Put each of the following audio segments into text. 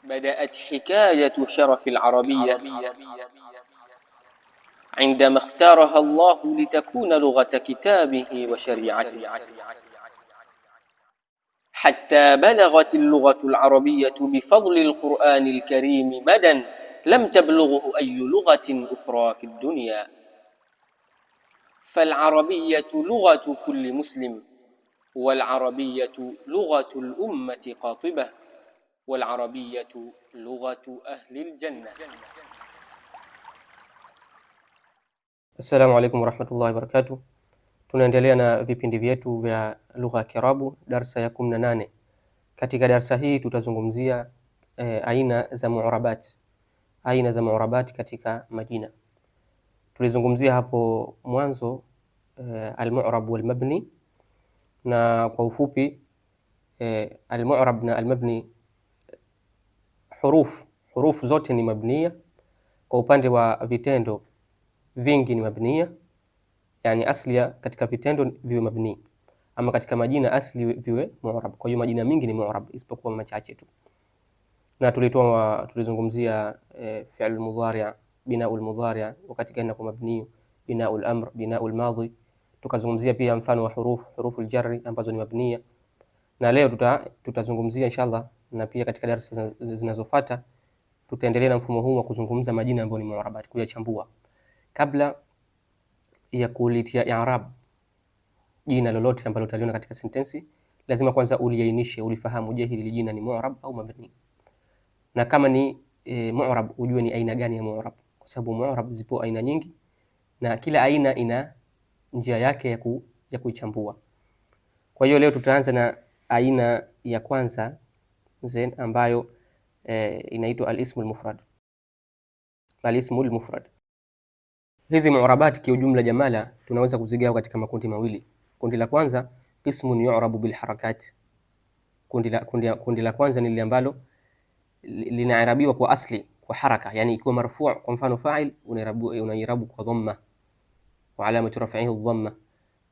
بدأت حكاية شرف العربية عندما اختارها الله لتكون لغة كتابه وشريعته، حتى بلغت اللغة العربية بفضل القرآن الكريم مدى لم تبلغه أي لغة أخرى في الدنيا. فالعربية لغة كل مسلم، والعربية لغة الأمة قاطبة، والعربية لغة أهل الجنة. Assalamu alaikum warahmatullahi wabarakatuh. Tunaendelea na vipindi vyetu vya lugha ya Kiarabu, darsa ya 18. Katika darsa hii tutazungumzia aina za mu'arabat katika majina. Tulizungumzia hapo mwanzo al-mu'rab wal mabni, na kwa ufupi al-mu'rab na al-mabni, huruf zote ni mabniya. Kwa upande wa vitendo vingi ni mabniya, yani aslia katika vitendo viwe mabni, ama katika majina asli viwe mu'rab. Kwa hiyo majina mingi ni mu'rab isipokuwa machache tu. Na tulizungumzia fi'l mudhari', bina'ul mudhari', wakati gani kwa mabni, bina'ul amr, bina'ul madhi. Tukazungumzia pia mfano wa huruful jarri ambazo ni mabniya, na leo tutazungumzia inshallah, na pia katika darasa zinazofuata tutaendelea na mfumo huu wa kuzungumza majina ambayo ni mu'arabat, kuyachambua. Kabla ya kulitia i'rab jina lolote ambalo utaliona katika sentensi, lazima kwanza uliainishe, ulifahamu, je, hili jina ni mu'rab au mabni, na kama ni mu'rab ujue ni aina gani ya mu'rab, kwa sababu mu'rab zipo aina nyingi na kila aina ina njia yake ya kuichambua. Kwa hiyo leo tutaanza na aina ya kwanza ambayo inaitwa al-ismul mufrad. Al-ismul mufrad, hizi mu'arabat kiujumla jamala tunaweza kuzigawa katika makundi mawili. Kundi la kwanza ismun yu'rabu bil harakat. Kundi la kwanza ni lile ambalo linairabiwa kwa asli kwa haraka, yani ikiwa marfu', kwa mfano fa'il unairabu kwa dhamma wa alamatu raf'ihi dhamma,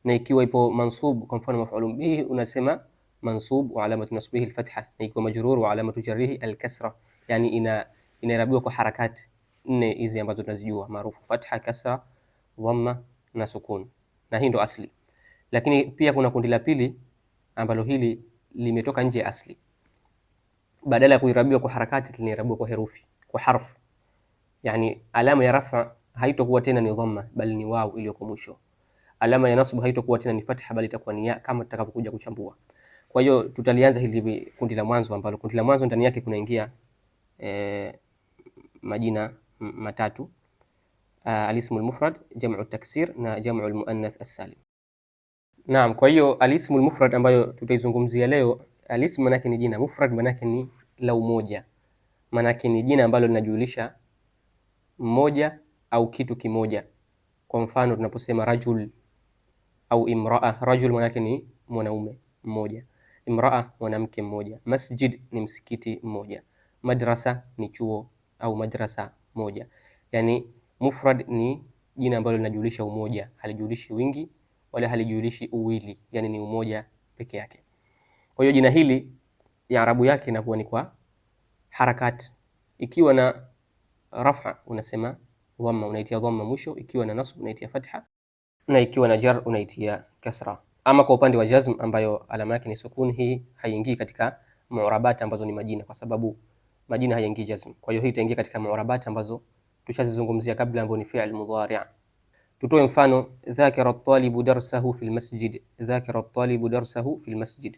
na ikiwa ipo mansub, kwa mfano maf'ulun bihi unasema mansub wa alamatu nasbihi al-fatha, na ikiwa majrur wa alamatu jarrihi al-kasra. Yani inairabiwa kwa harakat nne hizi ambazo tunazijua maarufu: fatha, kasra, dhamma na sukun, na hii ndo asli. Lakini pia kuna kundi la pili ambalo hili limetoka nje ya asli, badala ya kuirabiwa kwa harakati linairabiwa kwa herufi, kwa harfu. Yani alama ya rafa haitakuwa tena ni dhamma bali ni waw iliyoko mwisho. Alama ya nasb haitakuwa tena ni fatha bali itakuwa ni ya, kama tutakapokuja kuchambua. Kwa hiyo tutalianza hili kundi la mwanzo, ambalo kundi la mwanzo ndani yake kunaingia majina matatu: al-ismul mufrad, jam'u taksir na jam'u al-muannath as-salim. Naam, kwa hiyo al-ismul mufrad ambayo tutaizungumzia leo, al-ism manake ni jina, mufrad manake ni la umoja, manake ni jina ambalo linajulisha mmoja au kitu kimoja. Kwa mfano tunaposema rajul au imraa, rajul manake ni mwanaume mmoja, imraa mwanamke mmoja, masjid ni msikiti mmoja, madrasa ni chuo au madrasa moja. Yani mufrad ni jina ambalo linajulisha umoja, halijulishi wingi wala halijulishi uwili, yani ni umoja peke yake. Kwa hiyo jina hili ya arabu yake inakuwa ni kwa harakat. Ikiwa na rafa unasema dhamma, unaitia dhamma mwisho. Ikiwa na nasb unaitia fatha, na ikiwa na jar unaitia kasra. Ama kwa upande wa jazm ambayo alama yake ni sukun, hii haingii katika mu'arabat ambazo ni majina, kwa sababu majina haingii jazm. Kwa hiyo hii itaingia katika mu'arabat ambazo tushazizungumzia kabla, ambayo ni fi'l mudhari'. Tutoe mfano: dhakara at-talibu darsahu fil masjid. Dhakara at-talibu darsahu fil masjid.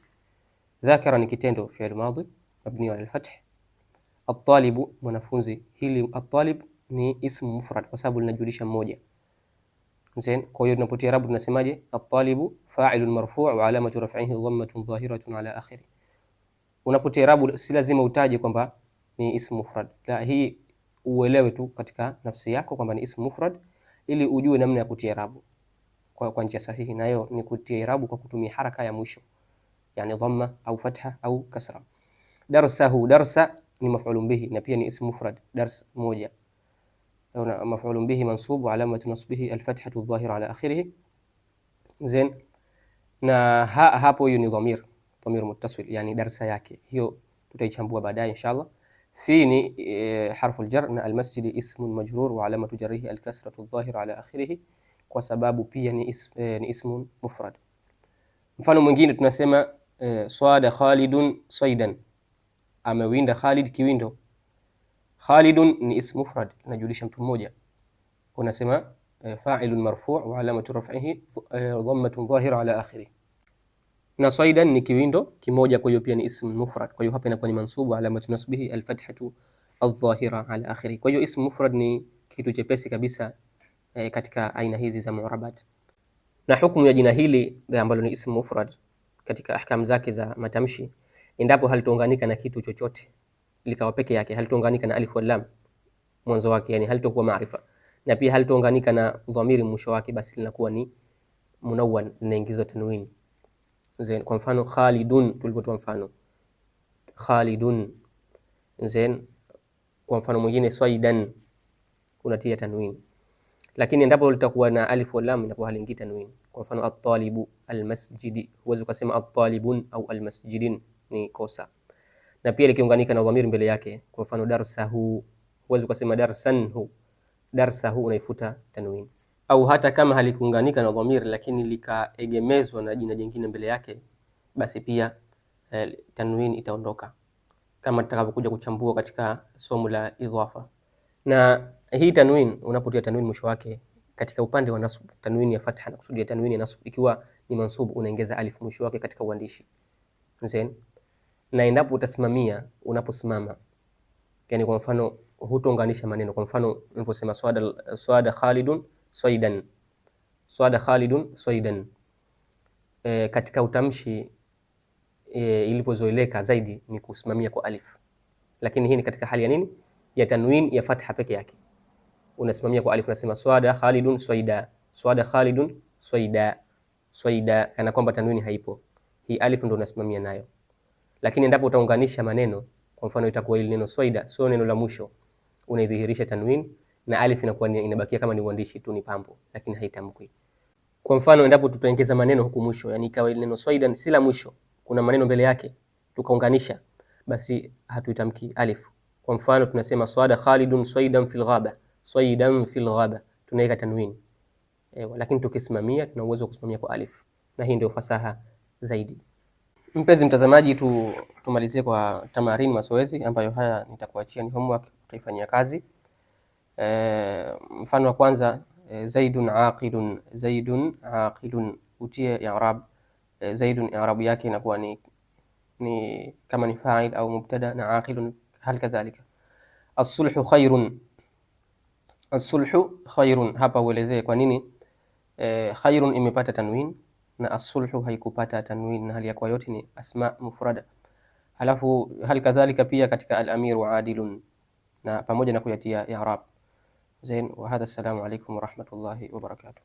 Dhakara ni kitendo fi'l madhi mabni ala al-fath. At-talibu mwanafunzi, hili at-talib ni ismu mufrad kwa sababu linajulisha mmoja. Kwa hiyo tunapotia rabu tunasemaje? At-talibu fa'ilun marfu' wa alamatu raf'ihi dhammatun dhahiratun ala akhiri. Unapotia rabu si lazima utaje kwamba ni ismu mufrad, la, hii uelewe tu katika nafsi yako kwamba ni ismu mufrad, ili ujue namna ya kutia rabu kwa njia sahihi, nayo ni kutia rabu kwa kutumia haraka ya mwisho, yani dhamma au fatha au kasra. Darsahu, darsa ni maf'ulun bihi na pia ni ismu mufrad, dars moja, maf'ulun bihi mansub wa alamatu nasbihi al-fathatu adh-dhahira ala akhirih. Zain, na hapo hiyo ni dhamir muttasil, yani darsa yake hiyo tutaichambua baadaye inshallah. Fi ni harfu aljar, na almasjidi ismun majrur wa alamatu jarrihi alkasratu adh-dhahira ala akhirih, kwa sababu pia ni ismun mufrad. Mfano mwingine tunasema swada Khalidun swaidan, amewinda Khalid kiwindo. Khalidun ni ism mufrad, inajulisha mtu mmoja. Unasema fa'ilun marfu' wa alamatu raf'ihi dhammatun dhahira ala akhirih. Na swaidan ni kiwindo kimoja, kwa hiyo pia ni ism mufrad. Kwa hiyo hapa inakuwa ni mansubu, alamatu nasbihi alfathatu adh-dhahira ala akhirih. Kwa hiyo ism mufrad ni kitu chepesi kabisa katika aina hizi za mu'rabat. Na hukumu ya jina hili ambalo ni ism mufrad katika ahkam zake za matamshi, endapo halitounganika na kitu chochote likawa peke yake, halitounganika na alif wal lam mwanzo wake, yani halitokuwa maarifa, na pia halitounganika na dhamiri mwisho wake, basi linakuwa ni munawwan, linaingizwa tanwini. Zain, kwa mfano Khalidun, tulivyotoa mfano Khalidun. Zain, kwa mfano mwingine Swaidan, unatia tanwini. Lakini endapo litakuwa na alif wal lam inakuwa haliingii tanwini. Kwa mfano at-talibu al-masjidi, huwezi kusema at-talibun au al-masjidin, ni kosa. Na pia likiunganika na dhamiri mbele yake, kwa mfano darsahu, huwezi kusema darsanhu, darsahu unaifuta tanwini. Au hata kama halikuunganika na dhamiri lakini likaegemezwa na jina jingine mbele yake, basi pia tanwini itaondoka, kama tutakavyokuja kuchambua katika somo la idhafa. Na hii tanwin, unapotia tanwin mwisho wake katika upande wa nasb, tanwin ya fatha na kusudia tanwin ya nasb, ikiwa ni mansub unaongeza alif mwisho wake katika uandishi. Zain, na endapo utasimamia, unaposimama, yani kwa mfano hutounganisha maneno. Kwa mfano niliposema swada Khalidun swaidan, swada Khalidun swaidan, katika utamshi ilipozoeleka zaidi ni kusimamia kwa alif, lakini hii ni katika hali ya nini, ya tanwin ya fatha peke yake. Unasimamia kwa alif, unasema swada Khalidun swaida, swada Khalidun swaida, swaida, kana kwamba tanwini haipo. Hii alif ndio unasimamia nayo. Lakini endapo utaunganisha maneno, kwa mfano itakuwa ile neno swaida sio neno la mwisho, unaidhihirisha tanwin na alif inakuwa inabakia kama ni uandishi tu, ni pambo, lakini haitamkwi. Kwa mfano endapo tutaongeza maneno huku mwisho, yani ikawa ile neno swaidan si la mwisho, kuna maneno mbele yake tukaunganisha, basi hatuitamki alif. Kwa mfano tunasema swada Khalidun swaidan fil ghaba, swaidan fil ghaba, tunaweka tanwin. Lakini tukisimamia tuna uwezo kusimamia kwa alif, na hii ndio fasaha zaidi. Mpenzi mtazamaji, tumalizie kwa tamarini, mazoezi ambayo haya nitakuachia, ni homework, utaifanyia kazi. Mfano wa kwanza, zaidun aqilun, zaidun aqilun, utie i'rab. Zaidun i'rab yake inakuwa ni kama ni fa'il au mubtada, na aqilun hal kadhalika. As-sulhu khairun, as-sulhu khairun, hapa uelezee kwa nini khairun imepata tanwin na as-sulhu haikupata tanwin, na hali ya kwa yote ni asma mufrada. Halafu hal kadhalika pia katika al-amiru adilun, na pamoja na kuyatia i'rab. Zain, wa hadha, assalamu alaykum wa rahmatullahi wa barakatuh.